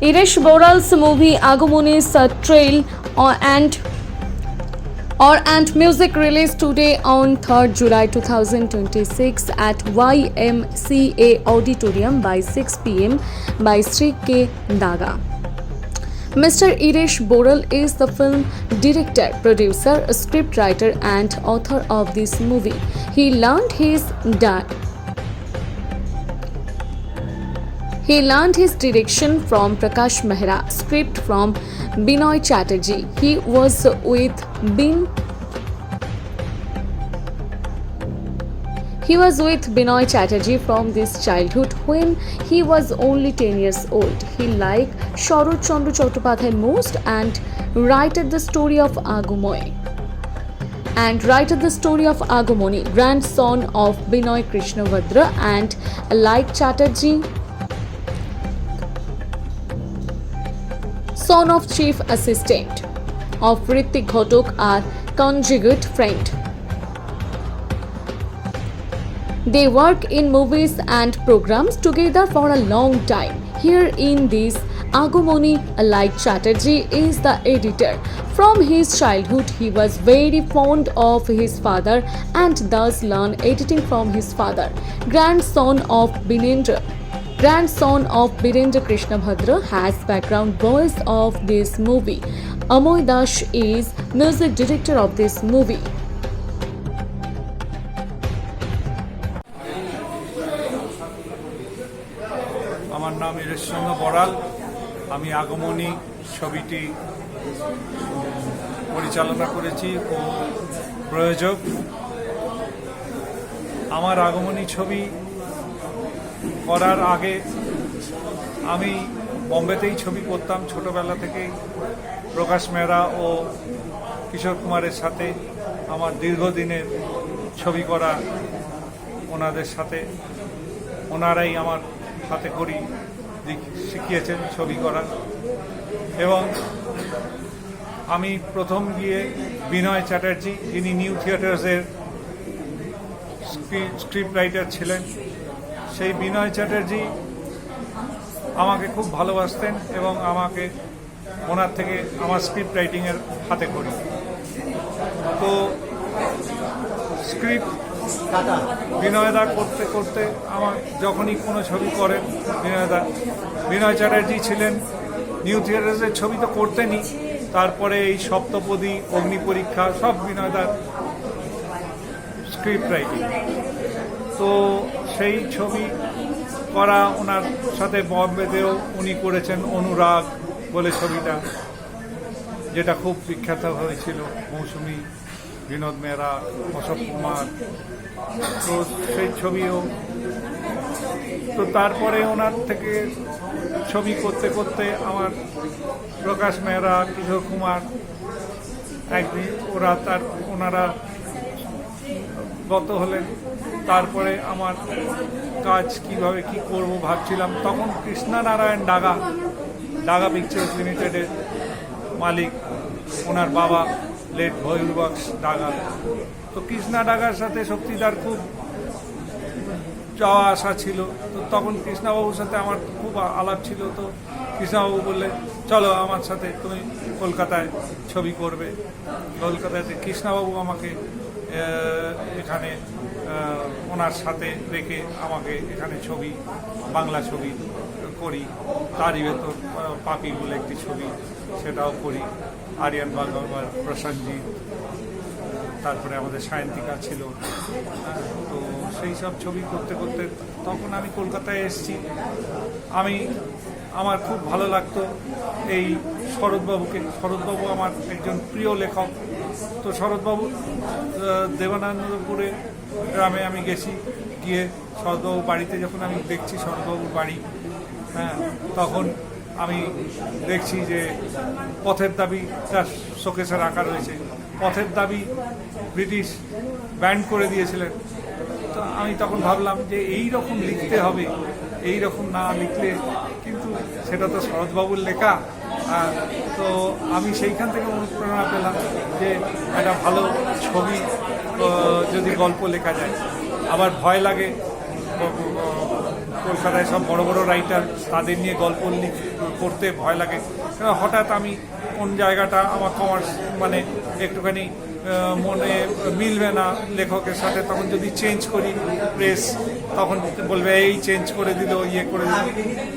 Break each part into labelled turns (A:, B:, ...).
A: Irish Boral's movie Agumoni's trail and music released today on 3rd July 2026 at YMCA Auditorium by 6 p.m. by Sri K. Daga. Mr. Irish Boral is the film director, producer, scriptwriter and author of this movie. He learned his direction from Prakash Mehra, script from Binoy Chatterjee. He was with Binoy Chatterjee from his childhood. When he was only 10 years old, he liked Sharad Chandra Chattopadhyay most and wrote the story of Agumoni, grandson of Binoy Krishnabhadra, and like Chatterjee, son of chief assistant of Ritik Ghatak, are conjugate friend. They work in movies and programs together for a long time. Here in this Agumoni, like Chatterjee is the editor. From his childhood, he was very fond of his father and thus learned editing from his father. Grandson of Birendra Krishnabhadra has background voice of this movie. Amoy Dash is music director of this movie.
B: আমার নাম ইরেশচন্দ্র বড়াল। আমি আগমনী ছবিটি পরিচালনা করেছি ও প্রযোজক। আমার আগমনী ছবি করার আগে আমি বম্বেতেই ছবি করতাম ছোটবেলা থেকেই। প্রকাশ মেহরা ও কিশোর কুমারের সাথে আমার দীর্ঘদিনের ছবি করা, ওনাদের সাথে ওনারাই আমার হাতে করি শিখিয়েছেন ছবি করা। এবং আমি প্রথম গিয়ে বিনয় চ্যাটার্জি, যিনি নিউ থিয়েটার্সের স্ক্রিপ্ট রাইটার ছিলেন, সেই বিনয় চ্যাটার্জি আমাকে খুব ভালোবাসতেন এবং আমাকে ওনার থেকে আমার স্ক্রিপ্ট রাইটিংয়ের হাতে করি। তো স্ক্রিপ্ট বিনয়দা করতে করতে আমার যখনই কোনো ছবি করেন বিনয় চ্যাটার্জি ছিলেন নিউ থিয়েটার্সের ছবি তো করতেনই, তারপরে এই সপ্তপদী, অগ্নি পরীক্ষা সব বিনয়দার স্ক্রিপ্ট রাইটিং। তো সেই ছবি করা ওনার সাথে বম্বেতেও উনি করেছেন অনুরাগ বলে ছবিটা, যেটা খুব বিখ্যাত হয়েছিল। মৌসুমী, বিনোদ মেহরা, অশোক কুমার, তো সেই ছবিও। তো তারপরে ওনার থেকে ছবি করতে করতে আমার প্রকাশ মেহরা, কিশোর কুমার একদিন ওনারা গত হলেন। তারপরে আমার কাজ কিভাবে কি করব ভাবছিলাম। তখন কৃষ্ণা নারায়ণ ডাগা পিকচার্স লিমিটেডের মালিক, ওনার বাবা লেট ভৈরবক্স ডাগা। তো কৃষ্ণা ডাগার সাথে শক্তিদার খুব যাওয়া আসা ছিল। তো তখন কৃষ্ণাবাবুর সাথে আমার খুব আলাপ ছিল। তো কৃষ্ণাবাবু বললে, চলো আমার সাথে তুমি কলকাতায় ছবি করবে। কলকাতাতে কৃষ্ণাবাবু আমাকে এখানে ওনার সাথে রেখে আমাকে এখানে ছবি, বাংলা ছবি করি। তারই ভেতর পাপি বলে একটি ছবি, সেটাও করি। আরিয়ান বাংলা, প্রসেনজিৎ, তারপরে আমাদের সায়ন্তিকা ছিল। তো সেই সব ছবি করতে করতে তখন আমি কলকাতায় এসেছি। আমার খুব ভালো লাগতো এই শরৎবাবুকে। শরৎবাবু আমার একজন প্রিয় লেখক। তো শরৎবাবু দেবানন্দপুরে গ্রামে আমি গেছি, গিয়ে শরৎবাবুর বাড়িতে যখন আমি দেখছি শরৎবাবুর বাড়ি, তখন আমি দেখছি যে পথের দাবিটা শোকেসে রাখা রয়েছে। পথের দাবি ব্রিটিশ ব্যান করে দিয়েছিলেন। তো আমি তখন ভাবলাম যে এই রকম লিখতে হবে, এই রকম না লিখলে কিন্তু সেটা তো শরৎবাবুর লেখা। তো আমি সেইখান থেকে অনুপ্রেরণা পেলাম যে একটা ভালো ছবি যদি গল্প লেখা যায়। আবার ভয় লাগে কলকাতায় সব বড় বড় রাইটার, তাদের নিয়ে গল্প করতে ভয় লাগে। হঠাৎ আমি কোন জায়গাটা আমার কমার্স মানে একটুখানি মনে মিলবে না লেখকের সাথে, তখন যদি চেঞ্জ করি প্রেস তখন বলবে এই চেঞ্জ করে দিল, ইয়ে করে দিল।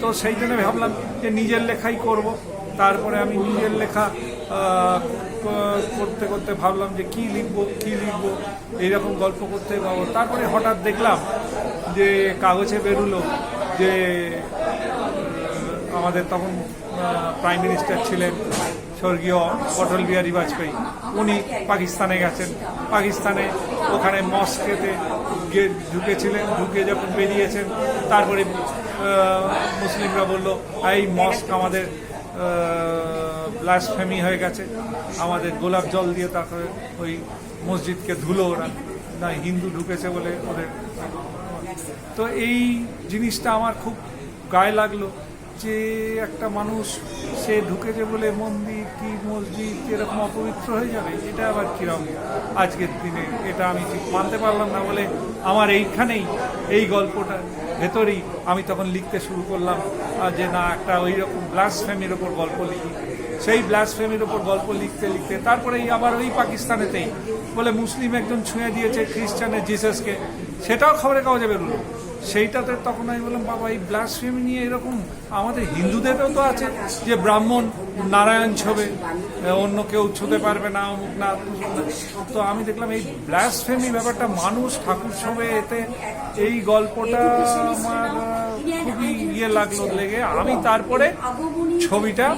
B: তো সেই জন্য ভাবলাম যে নিজের লেখাই করব। তারপরে আমি নিজের লেখা করতে করতে ভাবলাম যে কী লিখবো এইরকম গল্প করতে পাবো। তারপরে হঠাৎ দেখলাম যে কাগজে বেরোলো যে আমাদের তখন প্রাইম মিনিস্টার ছিলেন স্বর্গীয় অটল বিহারী বাজপেয়ী, উনি পাকিস্তানে গেছেন। পাকিস্তানে ওখানে মস্কেতে ঢুকেছিলেন, ঢুকে যখন বেরিয়েছেন তারপরে মুসলিমরা বলল এই মস্ক আমাদের ব্লাসফেমি হয়ে গেছে, আমাদের গোলাপ জল দিয়ে তারপরে ওই মসজিদকে ধুলো ওরা, না হিন্দু ঢুকেছে বলে ওদের। তো এই জিনিসটা আমার খুব গায়ে লাগলো যে একটা মানুষ সে ঢুকেছে বলে মন্দির কি মসজিদ এরকম অপবিত্র হয়ে যাবে, এটা আবার কীরকম আজকের দিনে, এটা আমি ঠিক মানতে পারলাম না বলে আমার এইখানেই এই গল্পটা ভেতরেই আমি তখন লিখতে শুরু করলাম যে না একটা ওই রকম ব্লাসফেমির ওপর গল্প লিখি। সেই ব্লাসফেমির ওপর গল্প লিখতে লিখতে তারপরেই আবার ওই পাকিস্তানেতেই বলে মুসলিম একজন ছুঁয়ে দিয়েছে খ্রিস্টানের জিসাসকে, সেটাও খবরের কাগজে বেরোলো। সেইটাতে তখন আমি বললাম বাবা এই ব্লাসফেমি নিয়ে এরকম আমাদের হিন্দুদেরও তো আছে যে ব্রাহ্মণ নারায়ণ ছোবে, অন্য কেউ ছুঁতে পারবে না, অমুক না। তো আমি দেখলাম এই ব্লাসফেমি ব্যাপারটা মানুষ ঠাকুর ছোবে, এতে এই গল্পটা আমার খুবই ইয়ে লাগলো লেগে আমি তারপরে ছবিটা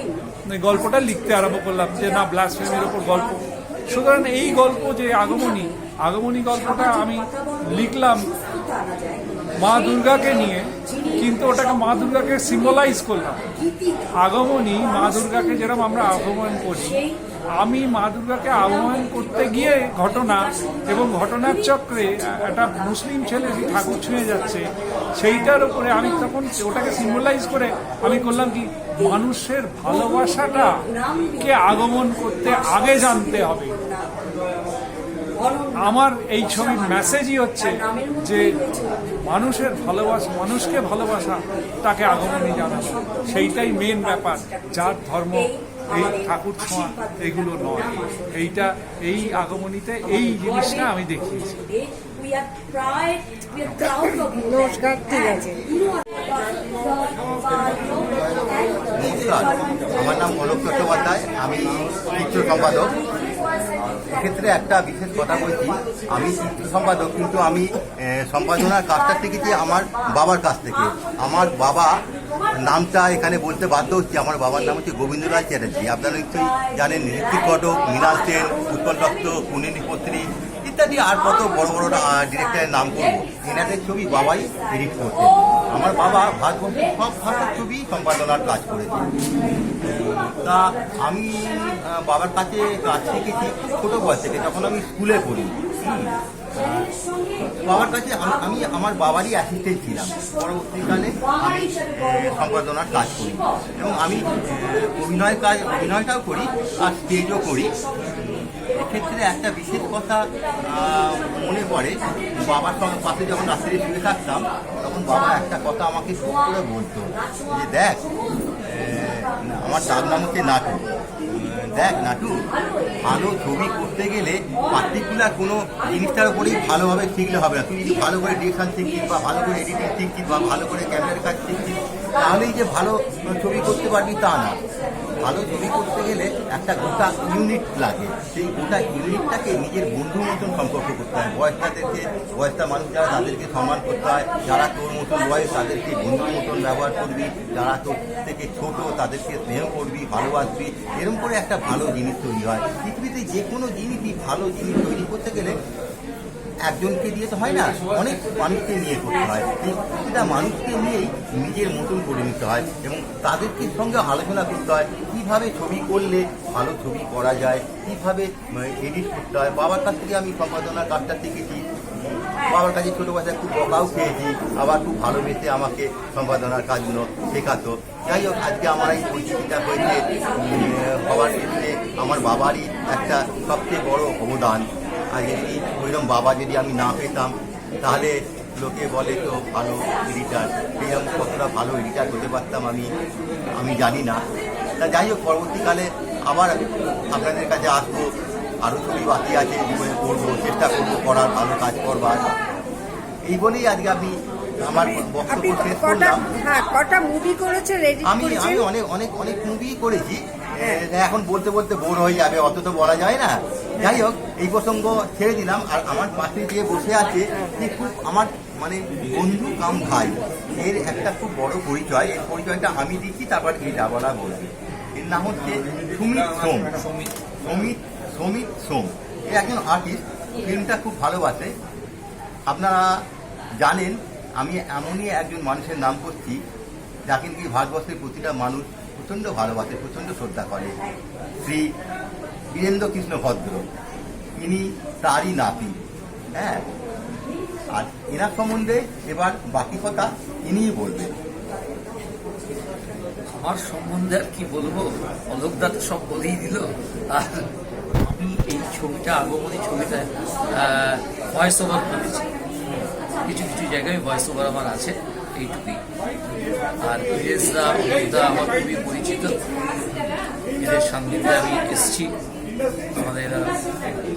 B: গল্পটা লিখতে আরম্ভ করলাম যে না ব্লাসফেমির ওপর গল্প। সুতরাং এই গল্প যে আগমনী গল্পটা আমি লিখলাম মা দুর্গাকে নিয়ে, কিন্তু ওটাকে মা দুর্গাকে সিম্বলাইজ করলাম। আগমনী মা দুর্গাকে যেরকম আমরা আগমন করি, আমি মা দুর্গাকে আহ্বান করতে গিয়ে ঘটনা এবং ঘটনার চক্রে একটা মুসলিম ছেলে যে ঠাকুর ছুঁয়ে যাচ্ছে সেইটার উপরে আমি তখন ওটাকে সিম্বলাইজ করে আমি করলাম কি মানুষের ভালোবাসাটা কে আগমন করতে আগে জানতে হবে। আমার এই ছবির মেসেজই হচ্ছে যে মানুষের ভালোবাসা, মানুষকে ভালোবাসা, তাকে আগমনী জানানো, সেইটাই মেন ব্যাপার। যার ধর্ম এই ঠাকুর ছোঁয়া এগুলো নয়, এইটা এই আগমনীতে এই জিনিসটা আমি দেখিয়েছি।
C: নমস্কার, ঠিক আছে।
D: নমস্কার, আমার নাম অলোক চট্টোপাধ্যায়, আমি চিত্র সম্পাদক। এক্ষেত্রে একটা বিশেষ কথা বলছি, আমি চিত্র সম্পাদক কিন্তু আমি সম্পাদনার কাজটা শিখেছি আমার বাবার কাছ থেকে। আমার বাবা নামটা এখানে বলতে বাধ্য হচ্ছি, আমার বাবার নাম হচ্ছে গোবিন্দলাল চ্যাটার্জি। আপনারা নিশ্চয়ই জানেন, ঋত্বিক ঘটক, মৃণাল সেন, উৎপল দত্ত, কুনিনী পত্রী ইত্যাদি আর কত বড় বড় ডিরেক্টরের নাম করবো, এনাদের ছবি বাবাই এডিট করতেন। আমার বাবা ভারতবর্ষের সব ভাষার ছবি সম্পাদনার কাজ করেছে। তা আমি বাবার কাছে কাজ শিখেছি ছোটো বয়স থেকে, যখন আমি স্কুলে পড়ি। বাবার কাছে আমি আমার বাবারই অ্যাসিস্ট্যান্ট ছিলাম। পরবর্তীকালে আমি সম্পাদনার কাজ করি এবং আমি অভিনয়টাও করি আর স্টেজও করি। এক্ষেত্রে একটা বিশেষ কথা মনে পড়ে, বাবার সঙ্গে পাশে যখন রাত্রে শুয়ে থাকতাম তখন বাবা একটা কথা আমাকে খুব করে বলতো যে দেখ, আমার তার নাম হচ্ছে নাটু, দেখ নাটু, ভালো ছবি করতে গেলে পার্টিকুলার কোনো জিনিসটার উপরেই ভালোভাবে শিখলে হবে না। তুই যদি ভালো করে ডিরেকশন শিখছিস বা ভালো করে এডিটিং শিখছিস বা ভালো করে ক্যামেরার কাজ শিখছিস তাহলেই যে ভালো ছবি করতে পারবি তা না। ভালো ছবি করতে গেলে একটা গোটা ইউনিট লাগে, সেই গোটা ইউনিটটাকে নিজের বন্ধুর মতন সম্পর্ক করতে হয়। বয়সটা মানুষ যারা তাদেরকে সম্মান করতে হয়, যারা তোর মতন বয়স তাদেরকে বন্ধুর মতন ব্যবহার করবি, যারা তোর থেকে ছোট তাদেরকে স্নেহ করবি, ভালোবাসবি, এরকম করে একটা ভালো জিনিস তৈরি হয়। পৃথিবীতে যে কোনো জিনিসই ভালো জিনিস তৈরি করতে গেলে একজনকে দিয়ে তো হয় না, অনেক মানুষকে নিয়ে করতে হয়। এই প্রতিটা মানুষকে নিয়েই নিজের মতন করে নিতে হয় এবং তাদেরকে সঙ্গে আলোচনা করতে হয় কীভাবে ছবি করলে ভালো ছবি করা যায়, কীভাবে এডিট করতে হয়। বাবার কাছ থেকে আমি সম্পাদনার কাজটা শিখেছি। বাবার কাছে ছোটো বাচ্চায় খুব বকাও খেয়েছি, আবার খুব ভালোবেসে আমাকে সম্পাদনার কাজগুলো শেখাতো। যাই হোক, আজকে আমার এই পরিস্থিতিটা হয়েছে হওয়ার ক্ষেত্রে আমার বাবারই একটা সবচেয়ে বড় অবদান। আর যদি ওইরকম বাবা যদি আমি না পেতাম তাহলে লোকে বলে তো ভালো এডিটার, এই আমি কতটা ভালো এডিটার হতে পারতাম আমি জানি না। তা যাই হোক, পরবর্তীকালে আবার আপনাদের কাছে আসবো, আরও ছবি বাকি আছে, জীবনে করবো, চেষ্টা করবো করার, ভালো কাজ করবার। এই বলেই আজকে আমি আমার বক্তব্য
C: আপনি
D: শেষ
C: কটা
D: করলাম।
C: কটা মুভি করেছেন, এডিট
D: আমি
C: করেছেন?
D: অনেক অনেক অনেক মুভি করেছি, এখন বলতে বলতে বোর হয়ে যাবে, অত তো বলা যায় না। যাই হোক, এই প্রসঙ্গ ছেড়ে দিলাম। আর আমার পাশে যে বসে আছে, যে খুব আমার মানে বন্ধু কাম ভাই, এর একটা খুব বড় পরিচয়। এই পরিচয়টা আমি দিচ্ছি, তারপর এটা বলা বলবে। এর নাম হচ্ছে সুমিত সোম। সমিত সোম এ একজন আর্টিস্ট, ফিল্মটা খুব ভালোবাসে। আপনারা জানেন আমি এমনই একজন মানুষের নাম করছি যাকে কি ভারতবর্ষের প্রতিটা মানুষ প্রচণ্ড ভালোবাসে, প্রচণ্ড শ্রদ্ধা করে। শ্রী বীরেন্দ্র কৃষ্ণ ভদ্র, ইনি তারই নাতি। হ্যাঁ, আর এনার সম্বন্ধে এবার বাকি কথা ইনিই বলবেন।
E: আমার সম্বন্ধে আর কি বলবো, অলোকদা তো সব বলেই দিল। আর আমি এই ছবিটা, আগমনী ছবিটা ভয়েস ওভার করেছি, কিছু কিছু জায়গায় ভয়েস ওভার আমার আছে, এইটুকুই। আর ইরেজদা, অলোকদা আমার খুবই পরিচিত, এদের সান্নিধ্যে আমি এসেছি। আমাদের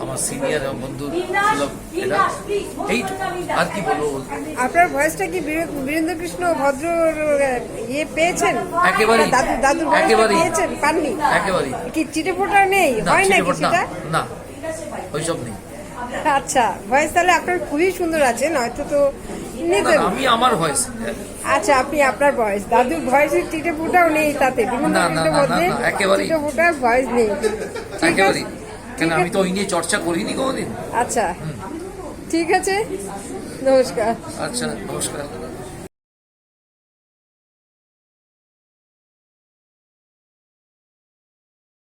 E: আমার সিনিয়র বন্ধু সুলভ, এরা এইটুকু, আর কি বলবো।
C: আপনার ভয়েসটা কি বীরেন্দ্র কৃষ্ণ ভদ্র ইয়ে পেয়েছেন?
E: একেবারেই।
C: দাদুর ভয়েসটা
E: একেবারেই।
C: পেয়েছেন? পাননি?
E: একেবারেই
C: কি চিটেফোঁটা নেই?
E: না,
C: হয় নাকি
E: চিটেফোঁটা
C: সেটা?
E: না, ওইসব নেই।
C: আচ্ছা, ভয়েস তাহলে আপনার খুবই সুন্দর আছে, নয়তো তো
E: না,
C: নিতেন।
E: না, আমি আমার ভয়েস।
C: আচ্ছা, আপনি আপনার ভয়েস, দাদুর ভয়েসের চিটেফোঁটাও নেই তাতে, বীরেন্দ্র
E: না, না,
C: কৃষ্ণের
E: না,
C: মধ্যে
E: না, একেবারেই।
C: চিটেফোঁটার ভয়েস নেই। ঠিক
E: একেবারেই।
C: আছে,
E: কেন,
C: ঠিক
E: আমি তো
C: আছে।
E: ওই নিয়ে চর্চা করিনি কোনোদিন।
C: আচ্ছা, ঠিক আছে, নমস্কার।
E: আচ্ছা, নমস্কার।